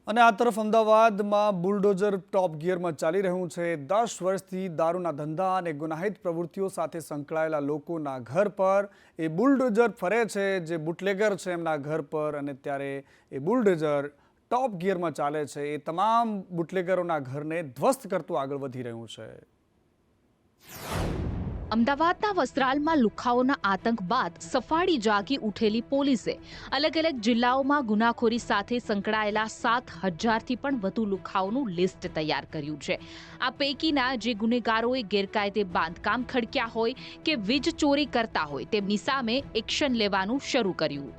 અને આ તરફ અમદાવાદમાં બુલડોઝર ટોપ ગિયરમાં ચાલી રહ્યું છે। 10 વર્ષથી દારૂના ધંધા અને ગુનાહિત પ્રવૃત્તિઓ સાથે સંકળાયેલા લોકોના ઘર પર એ બુલડોઝર ફરે છે, જે બુટલેગર છે એમના ઘર પર। અને ત્યારે એ બુલડોઝર ટોપ ગિયરમાં ચાલે છે, એ તમામ બુટલેગરોના ઘરને ધ્વસ્ત કરતું આગળ વધી રહ્યું છે। અમદાવાદના વસ્ત્રાલમાં લુખ્ખાઓના આતંક બાદ સફાળી જાગી ઉઠેલી પોલીસે અલગ અલગ જિલ્લાઓમાં ગુનાખોરી સાથે સંકળાયેલા 7,000થી પણ વધુ લુખ્ખાઓનું લિસ્ટ તૈયાર કર્યું છે। આ પૈકીના જે ગુનેગારોએ ગેરકાયદે બાંધકામ ખડક્યા હોય કે વીજ ચોરી કરતા હોય તેમની સામે એક્શન લેવાનું શરૂ કર્યું।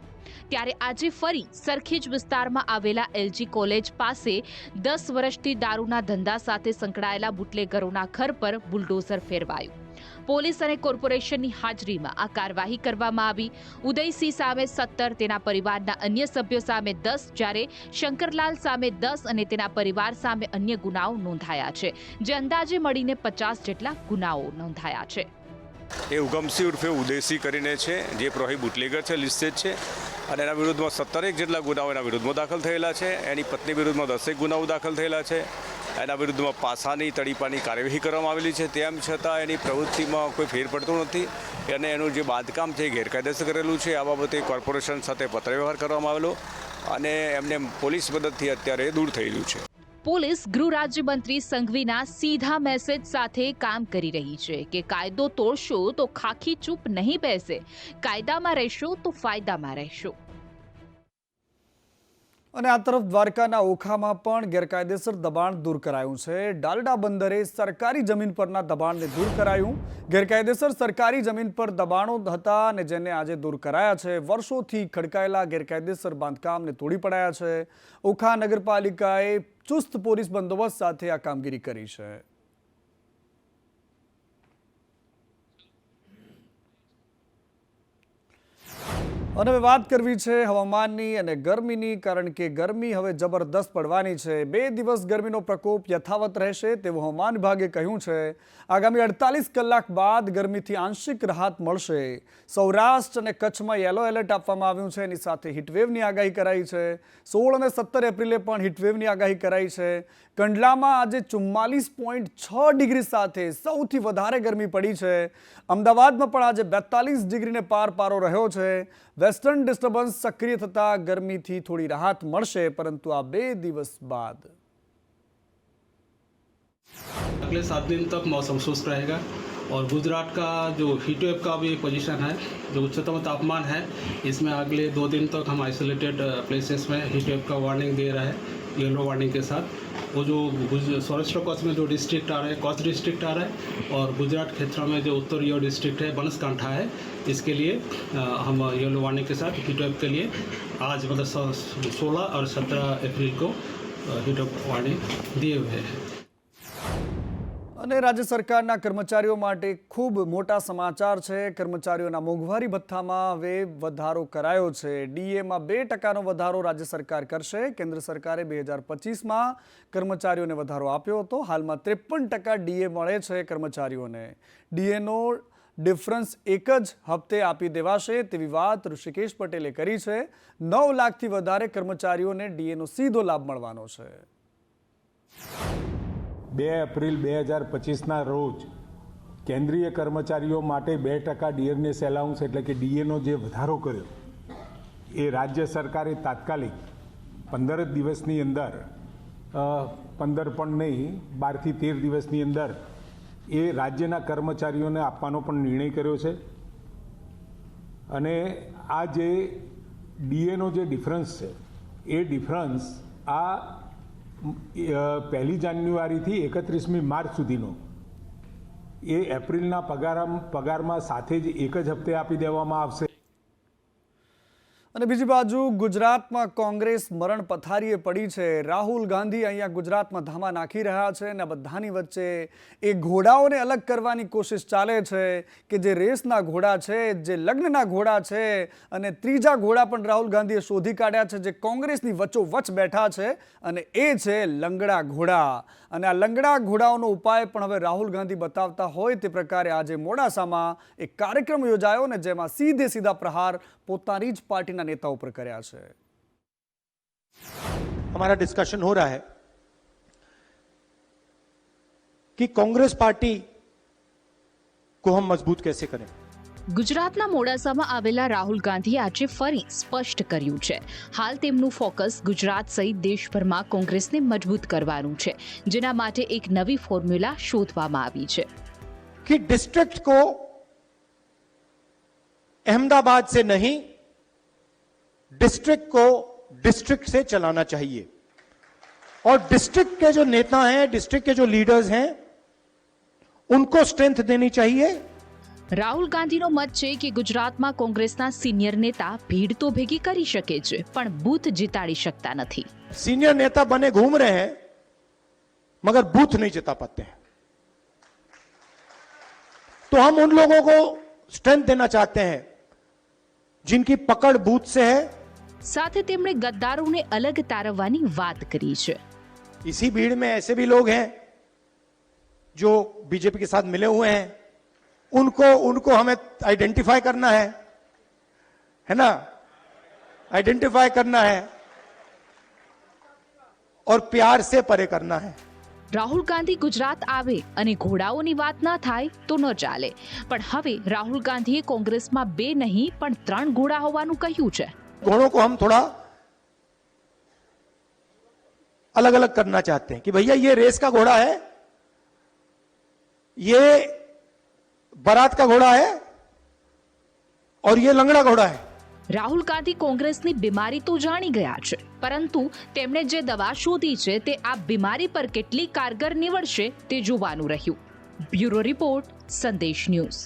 ત્યારે આજે ફરી સરખેજ વિસ્તારમાં આવેલા એલજી કોલેજ પાસે 10 વર્ષથી દારૂના ધંધા સાથે સંકળાયેલા બુટલેગરોના ઘર પર બુલડોઝર ફેરવાયું। પોલીસ અને કોર્પોરેશનની હાજરીમાં આ કાર્યવાહી કરવામાં આવી। ઉદયસિંહ સામે 17, તેના પરિવારના અન્ય સભ્યો સામે 10, જ્યારે શંકરલાલ સામે 10 અને તેના પરિવાર સામે અન્ય ગુનાઓ નોંધાયા છે, જે અંદાજે મળીને 50 જેટલા ગુનાઓ નોંધાયા છે। એ ઉગમસિંહ ઉર્ફે ઉદયસિંહ કરીને છે, જે પ્રોહી બુટલેગર છે, લિસ્ટેડ છે, અને એના વિરુદ્ધમાં 17 જેટલા ગુનાઓ એના વિરુદ્ધમાં દાખલ થયેલા છે। એની પત્ની વિરુદ્ધમાં 10 ગુનાઓ દાખલ થયેલા છે। એના વિરુદ્ધમાં પાસાની તડીપાની કાર્યવાહી કરવામાં આવેલી છે। તેમ છતાં એની પ્રવૃત્તિમાં કોઈ ફેર પડતો નથી અને એનું જે બાંધકામ છે એ ગેરકાયદેસર કરેલું છે। આ બાબતે કોર્પોરેશન સાથે પત્રવ્યવહાર કરવામાં આવેલો અને એમને પોલીસ મદદથી અત્યારે દૂર થઈ રહ્યું છે। પોલીસ ગૃહ રાજ્યમંત્રી સંઘવીના સીધા મેસેજ સાથે કામ કરી રહી છે કે કાયદો તોડશો તો ખાખી ચૂપ નહીં બેસે, કાયદામાં રહેશો તો ફાયદામાં રહેશો। અને આ તરફ દ્વારકાના ઓખામાં પણ ગેરકાયદેસર દબાણ દૂર કરાયું છે। ડાલડા બંદરે સરકારી જમીન પરના દબાણને દૂર કરાયું। ગેરકાયદેસર સરકારી જમીન પર દબાણો હતા અને જેને આજે દૂર કરાયા છે। વર્ષોથી ખડકાયેલા ગેરકાયદેસર બાંધકામને તોડી પડાયા છે। ઓખા નગરપાલિકાએ ચુસ્ત પોલીસ બંદોબસ્ત સાથે આ કામગીરી કરી છે। અને હવે વાત કરવી છે હવામાનની અને ગરમીની, કારણ કે ગરમી હવે જબરદસ્ત પડવાની છે। 2 દિવસ ગરમીનો પ્રકોપ યથાવત રહેશે તેવું હવામાન વિભાગે કહ્યું છે। આગામી 48 કલાક બાદ ગરમીથી આંશિક રાહત મળશે। સૌરાષ્ટ્ર અને કચ્છમાં યલો એલર્ટ આપવામાં આવ્યું છે। એની સાથે હીટવેવની આગાહી કરાઈ છે। 16 અને 17 એપ્રિલે પણ હીટવેવની આગાહી કરાઈ છે। કંડલામાં આજે 44.6 ડિગ્રી સાથે સૌથી વધારે ગરમી પડી છે। અમદાવાદમાં પણ આજે 42 ડિગ્રીને પાર પારો રહ્યો છે। વેસ્ટર્ન ડિસ્ટર્બન્સ સક્રિય થતાં ગરમીથી થોડી રાહત મળશે, પરંતુ આ 2 દિવસ બાદ अगले 7 दिन तक मौसम शुष्क रहेगा और गुजरात का जो हीट वेव का भी पोजीशन है, जो उच्चतम तापमान है, इसमें अगले 2 दिन तक हम आइसोलेटेड प्लेसेस में हीट वेव का वार्निंग दे रहा है, येलो वार्निंग के साथ। वो जो सौराष्ट्र कच्छ में जो डिस्ट्रिक्ट आ रहे हैं, कच्छ डिस्ट्रिक्ट आ रहा है, और गुजरात क्षेत्र में जो उत्तरीय डिस्ट्रिक्ट है, बनासकांठा है, इसके लिए हम येलो वार्निंग के साथ हीट वेव के लिए आज मतलब 16 और 17 अप्रैल को हीट वेव वार्निंग दिए हुए हैं। અને રાજ્ય સરકારના કર્મચારીઓ માટે ખૂબ મોટા સમાચાર છે। કર્મચારીઓના મોંઘવારી ભથ્થામાં હવે વધારો કરાયો છે। ડીએમાં 2% વધારો રાજ્ય સરકાર કરશે। કેન્દ્ર સરકારે 2025માં કર્મચારીઓને વધારો આપ્યો હતો। હાલમાં 53% ડીએ મળે છે કર્મચારીઓને। ડીએનો ડિફરન્સ એક જ હપ્તે આપી દેવાશે તેવી વાત ઋષિકેશ પટેલે કરી છે। 9 લાખથી વધારે કર્મચારીઓને ડીએનો સીધો લાભ મળવાનો છે। 2 એપ્રિલ 2025ના રોજ કેન્દ્રીય કર્મચારીઓ માટે 2% ડીએનએસ એલાઉન્સ એટલે કે ડીએનો જે વધારો કર્યો એ રાજ્ય સરકારે તાત્કાલિક 15 દિવસની અંદર 15 પણ નહીં 12 થી 13 દિવસની અંદર એ રાજ્યના કર્મચારીઓને આપવાનો પણ નિર્ણય કર્યો છે। અને આ જે ડીએનો જે ડિફરન્સ છે એ ડિફરન્સ આ 1 જાન્યુઆરીથી 31મી માર્ચ સુધીનો એ એપ્રિલના પગારમાં સાથે જ એક જ હપ્તે આપી દેવામાં આવશે। અને બીજી બાજુ ગુજરાતમાં કોંગ્રેસ મરણ પથારીએ પડી છે। રાહુલ ગાંધી અહીંયા ગુજરાતમાં ધામા નાખી રહ્યા છે અને બધાની વચ્ચે એ ઘોડાઓને અલગ કરવાની કોશિશ ચાલે છે કે જે રેસના ઘોડા છે, જે લગ્નના ઘોડા છે, અને ત્રીજા ઘોડા પણ રાહુલ ગાંધીએ શોધી કાઢ્યા છે, જે કોંગ્રેસની વચ્ચોવચ્ચ બેઠા છે, અને એ છે લંગડા ઘોડા। અને આ લંગડા ઘોડાઓનો ઉપાય પણ હવે રાહુલ ગાંધી બતાવતા હોય તે પ્રકારે આજે મોડાસામાં એક કાર્યક્રમ યોજાયો ને જેમાં સીધા પ્રહાર પોતાની જ પાર્ટીના નેતાઓ પર કર્યા છે। हमारा डिस्कशन हो रहा है कि कांग्रेस पार्टी को हम मजबूत कैसे करें। ગુજરાતના મોડાસામાં આવેલા રાહુલ ગાંધીએ આજે ફરી સ્પષ્ટ કર્યું છે હાલ તેમનું ફોકસ ગુજરાત સહિત દેશભરમાં કોંગ્રેસને મજબૂત કરવાનું છે, જેના માટે એક નવી ફોર્મ્યુલા શોધવામાં આવી છે कि डिस्ट्रिक्ट को अहमदाबाद से नहीं, डिस्ट्रिक्ट को डिस्ट्रिक्ट से चलाना चाहिए और डिस्ट्रिक्ट के जो नेता हैं, डिस्ट्रिक्ट के जो लीडर्स हैं, उनको स्ट्रेंथ देनी चाहिए। રાહુલ ગાંધીનો મત છે કે ગુજરાતમાં કોંગ્રેસના સિનિયર નેતા ભીડ તો ભેગી કરી શકે છે પણ બૂથ જીતાડી શકતા નથી। सीनियर नेता बने घूम रहे हैं मगर बूथ नहीं जिता पाते हैं, तो हम उन लोगों को स्ट्रेंथ देना चाहते हैं जिनकी पकड़ बूथ से है। સાથે તેમણે ગદ્દારોને અલગ તારવવાની વાત કરી છે। इसी भीड़ में ऐसे भी लोग हैं जो बीजेपी के साथ मिले हुए हैं, उनको हमें आइडेंटिफाई करना है ना, आइडेंटिफाई करना है और प्यार से परे करना है। રાહુલ ગાંધી ગુજરાત આવે અને ઘોડાઓની વાત ના થાય તો ન ચાલે, પણ હવે રાહુલ ગાંધીએ કોંગ્રેસમાં 2 નહીં પણ 3 ઘોડા હોવાનું કહ્યું છે। घोड़ों को हम थोड़ा अलग अलग करना चाहते हैं कि भैया ये रेस का घोड़ा है, ये बारात का घोड़ा है और ये लंगड़ा घोड़ा है। રાહુલ ગાંધી કોંગ્રેસની બીમારી તો જાણી ગયા છે, પરંતુ તેમણે જે દવા શોધી છે તે આ બીમારી પર કેટલી કારગર નીવડશે તે જોવાનું રહ્યું। બ્યુરો રિપોર્ટ, સંદેશ ન્યૂઝ।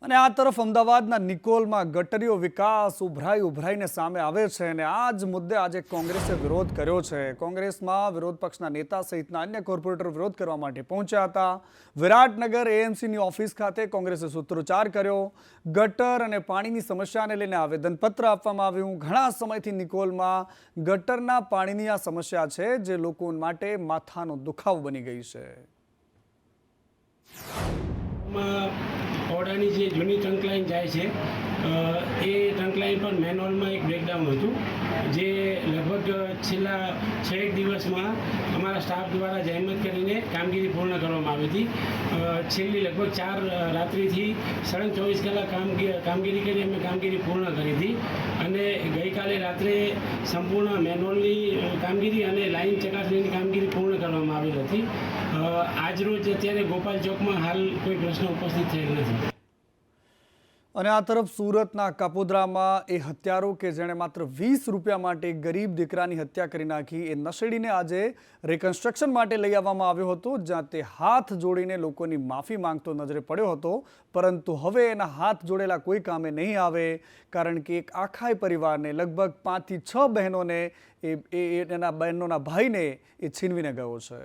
અને આ તરફ અમદાવાદના નિકોલમાં ગટરીઓ વિકાસ ઉભરાઈને સામે આવે છે અને આ જ મુદ્દે આજે કોંગ્રેસે વિરોધ કર્યો છે। કોંગ્રેસમાં વિરોધ પક્ષના નેતા સહિતના અન્ય કોર્પોરેટર વિરોધ કરવા માટે પહોંચ્યા હતા। વિરાટનગર એએમસીની ઓફિસ ખાતે કોંગ્રેસે સૂત્રોચ્ચાર કર્યો। ગટર અને પાણીની સમસ્યાને લઈને આવેદનપત્ર આપવામાં આવ્યું। ઘણા સમયથી નિકોલમાં ગટરના પાણીની આ સમસ્યા છે જે લોકો માટે માથાનો દુખાવો બની ગઈ છે। ઓડાની જે જૂની ટ્રંક લાઈન જાય છે એ ટ્રંક લાઈન પર મેનહોલમાં એક બ્રેકડાઉન હતું, જે લગભગ છેલ્લા 6 દિવસમાં અમારા સ્ટાફ દ્વારા જહેમત કરીને કામગીરી પૂર્ણ કરવામાં આવી હતી। છેલ્લી લગભગ 4 રાત્રિથી 24 કલાક કામગીરી કરી અમે કામગીરી પૂર્ણ કરી હતી અને ગઈકાલે રાત્રે સંપૂર્ણ મેનહોલની કામગીરી અને લાઈન ચકાસણીની કામગીરી પૂર્ણ કરવામાં આવેલ હતી। આજરોજ અત્યારે ગોપાલ ચોકમાં હાલ કોઈ પ્રશ્ન ઉપસ્થિત થયેલ નથી। અને આ તરફ સુરતના કાપોદ્રામાં એ હત્યારો કે જેણે માત્ર 20 રૂપિયા માટે એક ગરીબ દીકરાની હત્યા કરી નાખી, એ નશેડીને આજે રિકન્સ્ટ્રક્શન માટે લઈ આવવામાં આવ્યો હતો, જ્યાં તે હાથ જોડીને લોકોની માફી માંગતો નજરે પડ્યો હતો। પરંતુ હવે એના હાથ જોડેલા કોઈ કામે નહીં આવે, કારણ કે એક આખા પરિવારને લગભગ 5 થી 6 બહેનોને એના બહેનોના ભાઈને એ છીનવીને ગયો છે।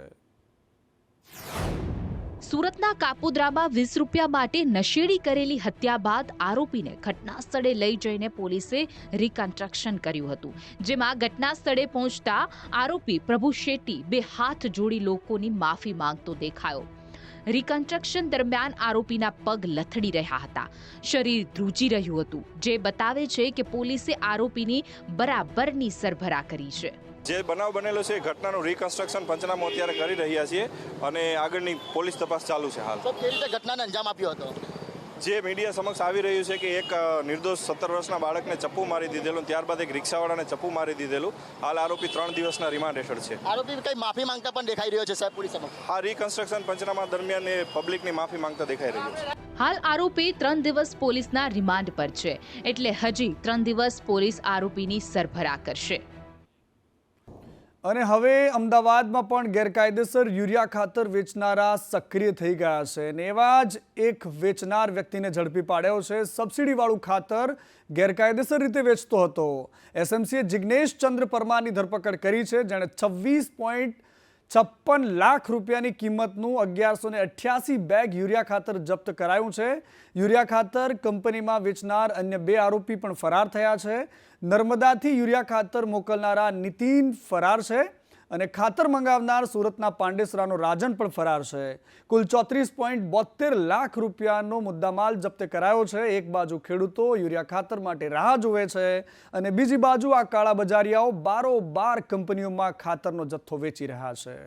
સુરતના કાપોદ્રામાં 20 રૂપિયા માટે નશેડી કરેલી હત્યા બાદ આરોપીને ઘટના સ્થળે લઈ જઈને પોલીસે રિકન્સ્ટ્રક્શન કર્યું હતું, જેમાં ઘટના સ્થળે પહોંચતા આરોપી પ્રભુ શેટ્ટી 2 હાથ જોડી લોકોની માફી માંગતો દેખાયો। રિકન્સ્ટ્રક્શન દરમિયાન આરોપીના પગ લથડી રહ્યા હતા, શરીર ધ્રુજી રહ્યું હતું, જે બતાવે છે કે પોલીસે આરોપીની બરાબરની સરભરા કરી છે। જે બનાવ બનેલો છે ઘટનાનું રિકન્સ્ટ્રક્શન પંચનામું અત્યારે કરી રહ્યા છીએ અને આગળની પોલીસ તપાસ ચાલુ છે। હાલ કેવી રીતે ઘટનાને અંજામ આપ્યો હતો? જે મીડિયા સમક્ષ આવી રહ્યું છે કે એક નિર્દોષ 17 વર્ષના બાળકને ચપ્પુ મારી દીધેલું, ત્યારબાદ એક રિક્ષાવાળાને ચપ્પુ મારી દીધેલું। હાલ આરોપી 3 દિવસના રિમાન્ડ હેઠળ છે। આરોપી કઈ માફી માંગતા પણ દેખાઈ રહ્યો છે સાહેબ પોલીસ સમક્ષ? આ રિકન્સ્ટ્રક્શન પંચનામા દરમિયાન એ પબ્લિકની માફી માંગતા દેખાઈ રહ્યું છે। હાલ આરોપી 3 દિવસ પોલીસના રિમાન્ડ પર છે, એટલે હજી 3 દિવસ પોલીસ આરોપીની સરભરા કરશે। અને હવે અમદાવાદમાં પણ ગેરકાયદેસર યુરિયા ખાતર વેચનારા સક્રિય થઈ ગયા છે અને એવા જ એક વેચનાર વ્યક્તિને ઝડપી પાડ્યો છે। સબસિડીવાળું ખાતર ગેરકાયદેસર રીતે વેચતો હતો। એસએમસીએ જિગ્નેશ ચંદ્ર પરમારની ધરપકડ કરી છે, જેણે 26.56 લાખ રૂપિયાની કિંમતનું 1188 બેગ યુરિયા ખાતર જપ્ત કરાયું છે। યુરિયા ખાતર કંપનીમાં વેચનાર અન્ય 2 આરોપી પણ ફરાર થયા છે। નર્મદાથી યુરિયા ખાતર મોકલનારા નીતિન ફરાર છે અને ખાતર મંગાવનાર સુરતના પાંડેસરાનો રાજન પણ ફરાર છે. કુલ 34.72 લાખ રૂપિયાનો મુદ્દામાલ જપ્ત કરાયો છે. એક બાજુ ખેડૂતો યુરિયા ખાતર માટે રાહ જુએ છે અને બીજી બાજુ આ કાળા બજારિયાઓ બારોબાર કંપનીઓમાં ખાતરનો જથ્થો વેચી રહ્યા છે.